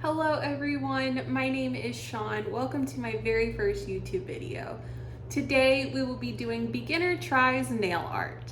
Hello everyone, my name is Sean. Welcome to my very first YouTube video. Today we will be doing beginner tries nail art.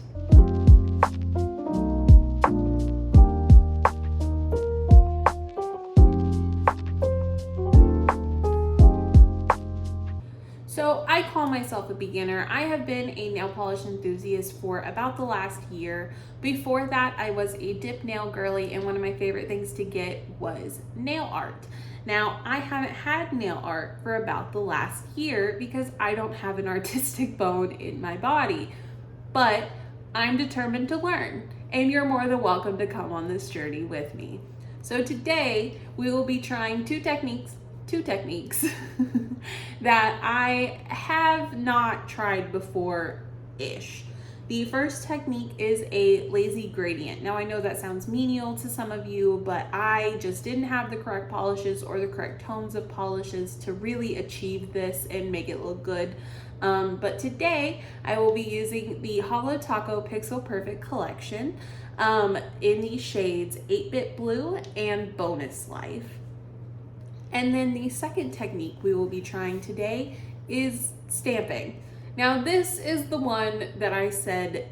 So I call myself a beginner. I have been a nail polish enthusiast for about the last year. Before that, I was a dip nail girly, and one of my favorite things to get was nail art. Now, I haven't had nail art for about the last year because I don't have an artistic bone in my body, but I'm determined to learn, and you're more than welcome to come on this journey with me. So today, we will be trying two techniques that I have not tried before-ish. The first technique is a lazy gradient. Now I know that sounds menial to some of you, but I just didn't have the correct polishes or the correct tones of polishes to really achieve this and make it look good. But today I will be using the Holo Pixel Perfect collection in the shades 8-Bit Blue and Bonus Life. And then the second technique we will be trying today is stamping. Now this is the one that I said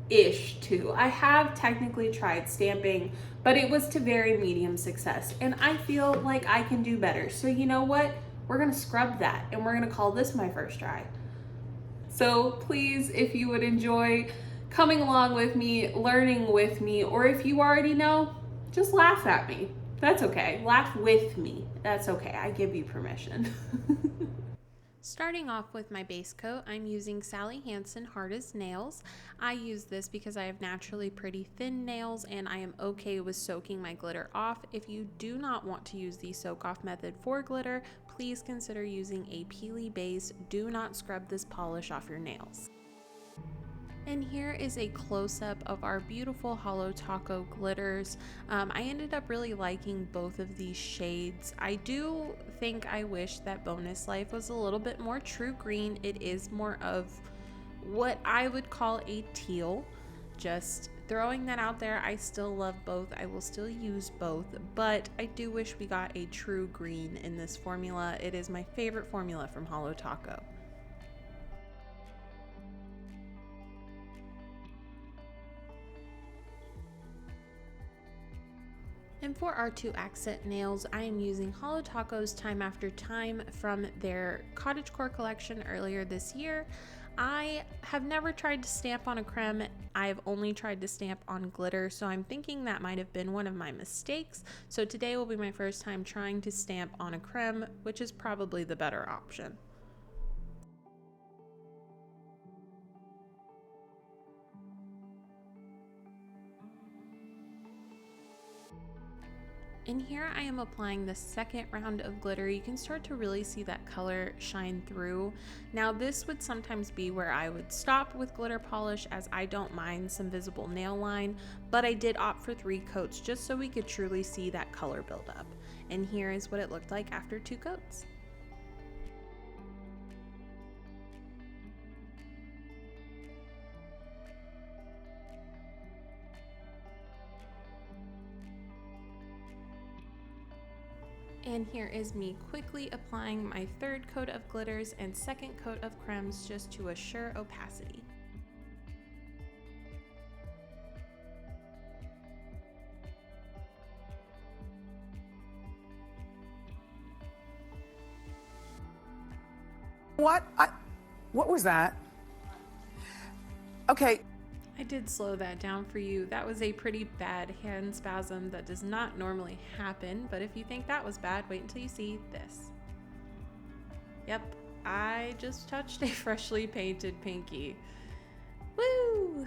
ish to. I have technically tried stamping, but it was to very medium success, and I feel like I can do better. So you know what? We're gonna scrub that and we're gonna call this my first try. So please, if you would enjoy coming along with me, learning with me, or if you already know, just laugh at me. That's okay. Laugh with me. That's okay. I give you permission. Starting off with my base coat, I'm using Sally Hansen Hard as Nails. I use this because I have naturally pretty thin nails and I am okay with soaking my glitter off. If you do not want to use the soak off method for glitter, please consider using a peely base. Do not scrub this polish off your nails. And here is a close-up of our beautiful Holo glitters. I ended up really liking both of these shades. I do think I wish that Bonus Life was a little bit more true green. It is more of what I would call a teal. Just throwing that out there. I still love both. I will still use both, but I do wish we got a true green in this formula. It is my favorite formula from Holo. And for our two accent nails, I am using Holo Time After Time from their Cottagecore collection earlier this year. I have never tried to stamp on a creme. I've only tried to stamp on glitter, so I'm thinking that might have been one of my mistakes. So today will be my first time trying to stamp on a creme, which is probably the better option. And here I am applying the second round of glitter. You can start to really see that color shine through. Now this would sometimes be where I would stop with glitter polish, as I don't mind some visible nail line, but I did opt for 3 coats just so we could truly see that color build up. And here is what it looked like after 2 coats. And here is me quickly applying my 3rd coat of glitters and 2nd coat of cremes just to assure opacity. What was that? Okay. I did slow that down for you. That was a pretty bad hand spasm that does not normally happen, but if you think that was bad, wait until you see this. Yep, I just touched a freshly painted pinky. Woo!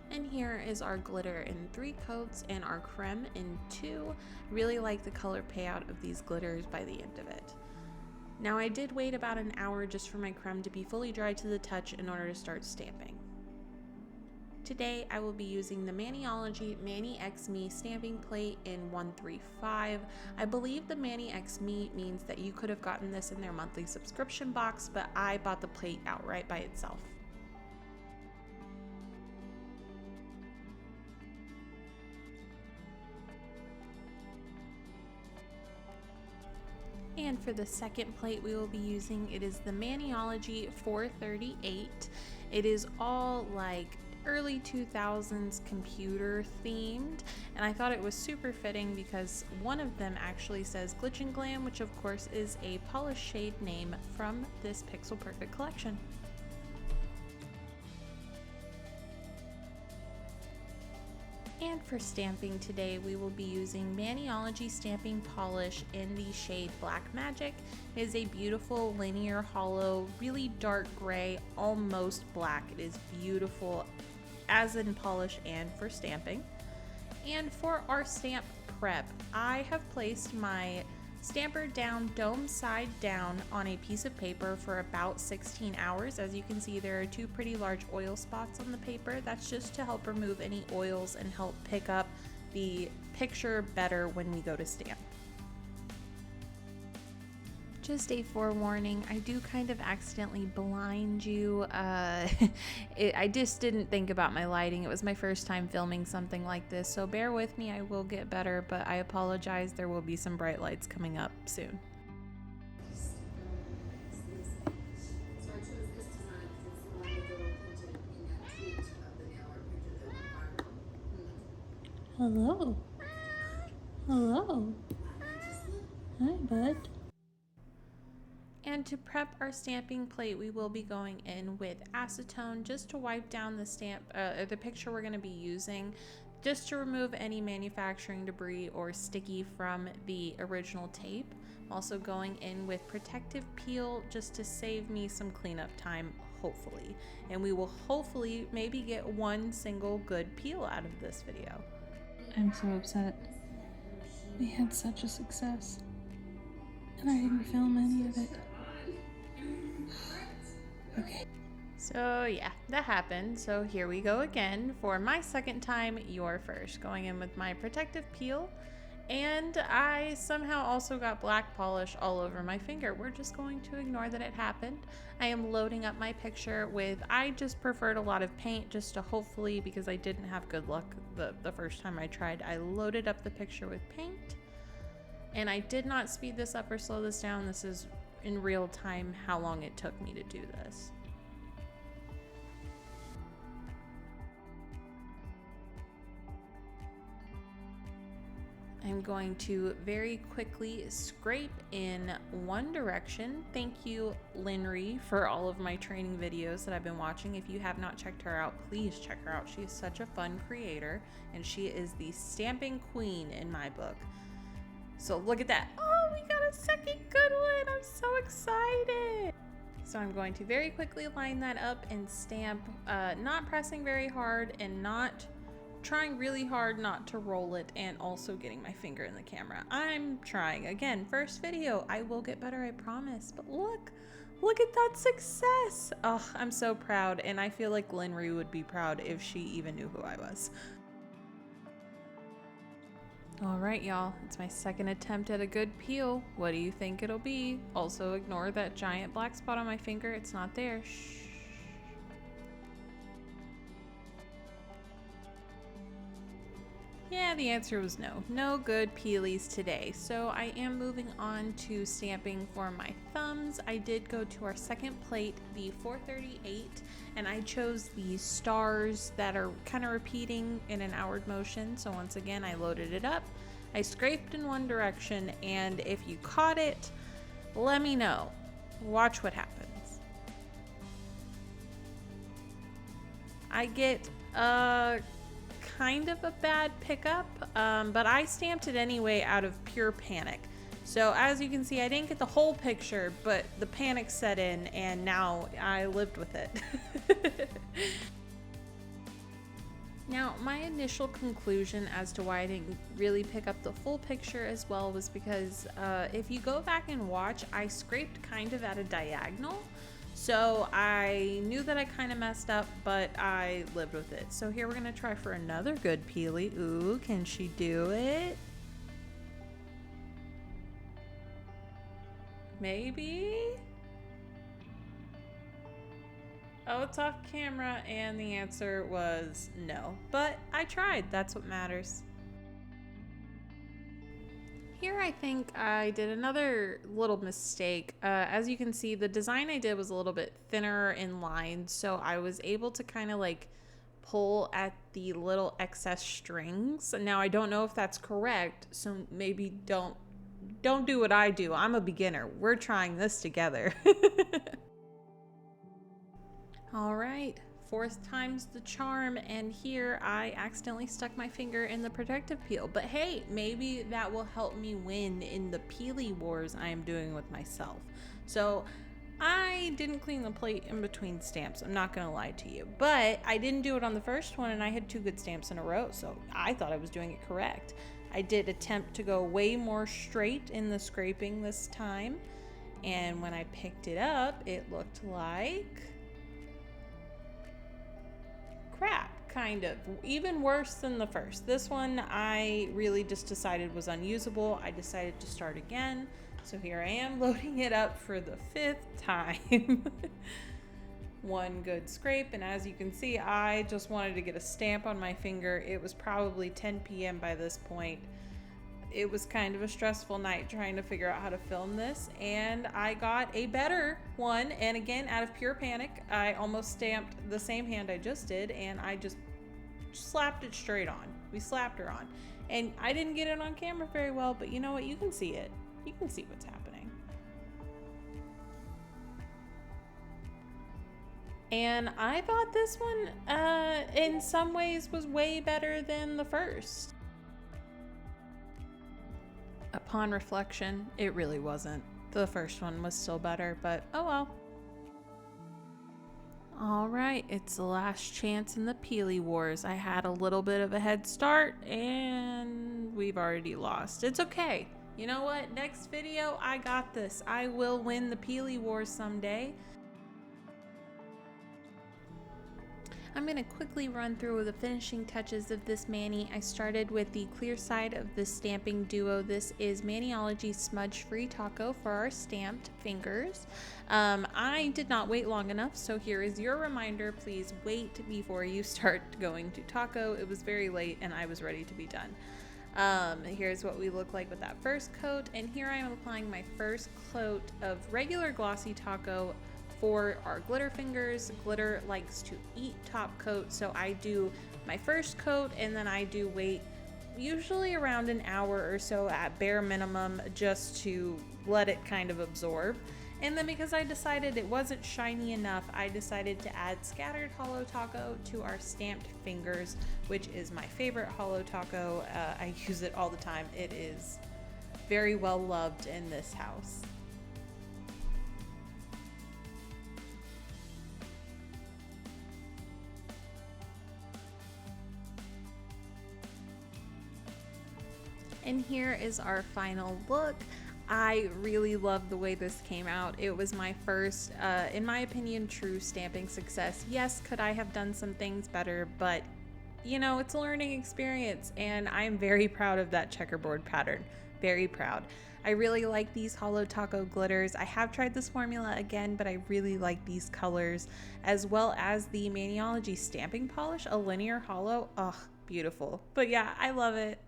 And here is our glitter in 3 coats and our creme in 2. Really like the color payout of these glitters by the end of it. Now I did wait about an hour just for my creme to be fully dry to the touch in order to start stamping. Today I will be using the Maniology Mani X Me stamping plate in 135. I believe the Mani X Me means that you could have gotten this in their monthly subscription box, but I bought the plate outright by itself. And for the second plate we will be using, it is the Maniology 438. It is all like early 2000s computer themed, and I thought it was super fitting because one of them actually says Glitch and Glam, which of course is a polish shade name from this Pixel Perfect collection. And for stamping today, we will be using Maniology stamping polish in the shade Black Magic. It is a beautiful linear hollow, really dark gray, almost black. It is beautiful as in polish and for stamping. And for our stamp prep, I have placed my stamper down dome side down on a piece of paper for about 16 hours. As you can see, there are two pretty large oil spots on the paper. That's just to help remove any oils and help pick up the picture better when we go to stamp. Just a forewarning, I do kind of accidentally blind you. I just didn't think about my lighting. It was my first time filming something like this, so bear with me. I will get better, but I apologize. There will be some bright lights coming up soon. Hello. Hello. Hi, bud. And to prep our stamping plate, we will be going in with acetone just to wipe down the the picture we're going to be using, just to remove any manufacturing debris or sticky from the original tape. I'm also going in with protective peel just to save me some cleanup time, hopefully. And we will hopefully maybe get one single good peel out of this video. I'm so upset. We had such a success, and I didn't film any of it. Okay. So yeah, that happened. So here we go again for my second time, your first. Going in with my protective peel, and I somehow also got black polish all over my finger. We're just going to ignore that it happened. I am loading up my picture with, I just preferred a lot of paint just to hopefully, because I didn't have good luck the first time I tried, I loaded up the picture with paint. And I did not speed this up or slow this down. This is in real time how long it took me to do this. I'm going to very quickly scrape in one direction. Thank you, Linry, for all of my training videos that I've been watching. If you have not checked her out, please check her out. She is such a fun creator, and she is the stamping queen in my book. So look at that. Oh, we got a second good one. I'm so excited. So I'm going to very quickly line that up and stamp, not pressing very hard and not trying really hard not to roll it, and also getting my finger in the camera. I'm trying. Again, first video. I will get better, I promise. But look at that success. Oh, I'm so proud, and I feel like Linry would be proud if she even knew who I was. All right, y'all, it's my second attempt at a good peel. What do you think it'll be? Also ignore that giant black spot on my finger. It's not there. Shh. Yeah, the answer was no. No good peelies today. So I am moving on to stamping for my thumbs. I did go to our second plate, the 438, and I chose the stars that are kind of repeating in an outward motion. So once again, I loaded it up. I scraped in one direction, and if you caught it, let me know. Watch what happens. I get kind of a bad pickup, but I stamped it anyway out of pure panic. So as you can see, I didn't get the whole picture, but the panic set in, and now I lived with it. Now, my initial conclusion as to why I didn't really pick up the full picture as well was because if you go back and watch, I scraped kind of at a diagonal. So I knew that I kind of messed up, but I lived with it. So here we're going to try for another good peely. Ooh, can she do it? Maybe? Oh, it's off camera, and the answer was no. But I tried. That's what matters. Here I think I did another little mistake. As you can see, the design I did was a little bit thinner in line, so I was able to kind of like pull at the little excess strings. Now I don't know if that's correct, so maybe don't do what I do. I'm a beginner. We're trying this together. All right. Fourth time's the charm, and here I accidentally stuck my finger in the protective peel. But hey, maybe that will help me win in the peely wars I am doing with myself. So I didn't clean the plate in between stamps, I'm not gonna lie to you. But I didn't do it on the first one, and I had 2 good stamps in a row, so I thought I was doing it correct. I did attempt to go way more straight in the scraping this time, and when I picked it up, it looked like crap, kind of. Even worse than the first. This one I really just decided was unusable. I decided to start again. So here I am loading it up for the 5th time. One good scrape, and as you can see, I just wanted to get a stamp on my finger. It was probably 10 p.m. by this point. It was kind of a stressful night trying to figure out how to film this, and I got a better one. And again, out of pure panic, I almost stamped the same hand I just did, and I just slapped it straight on. We slapped her on, and I didn't get it on camera very well, but you know what? You can see it. You can see what's happening. And I thought this one, in some ways, was way better than the first. Upon reflection, it really wasn't. The first one was still better, but oh well. All right, it's the last chance in the peely wars. I had a little bit of a head start, and we've already lost. It's okay. You know what? Next video, I got this. I will win the peely wars someday. I'm going to quickly run through the finishing touches of this mani. I started with the clear side of the stamping duo. This is Maniology Smudge Free Taco for our stamped fingers. I did not wait long enough, so here is your reminder. Please wait before you start going to taco. It was very late and I was ready to be done. Here's what we look like with that first coat, and here I am applying my first coat of regular glossy taco for our glitter fingers. Glitter likes to eat top coat, so I do my first coat and then I do wait usually around an hour or so at bare minimum just to let it kind of absorb. And then because I decided it wasn't shiny enough, I decided to add scattered Holo taco to our stamped fingers, which is my favorite Holo taco. I use it all the time. It is very well loved in this house. And here is our final look. I really love the way this came out. It was my first, in my opinion, true stamping success. Yes, could I have done some things better, but you know, it's a learning experience, and I'm very proud of that checkerboard pattern. Very proud. I really like these Holo taco glitters. I have tried this formula again, but I really like these colors, as well as the Maniology stamping polish, a linear holo. Ugh, beautiful. But yeah, I love it.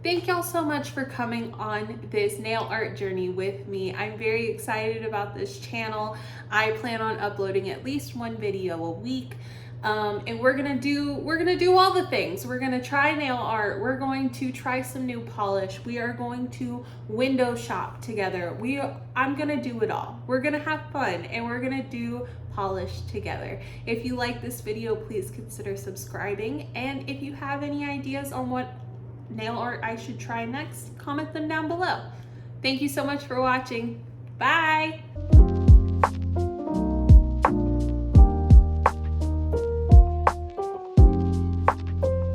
Thank y'all so much for coming on this nail art journey with me. I'm very excited about this channel. I plan on uploading at least one video a week. And we're gonna do all the things. We're gonna try nail art. We're going to try some new polish. We are going to window shop together. I'm gonna do it all. We're gonna have fun, and we're gonna do polish together. If you like this video, please consider subscribing. And if you have any ideas on what nail art I should try next, comment them down below. Thank you so much for watching. Bye.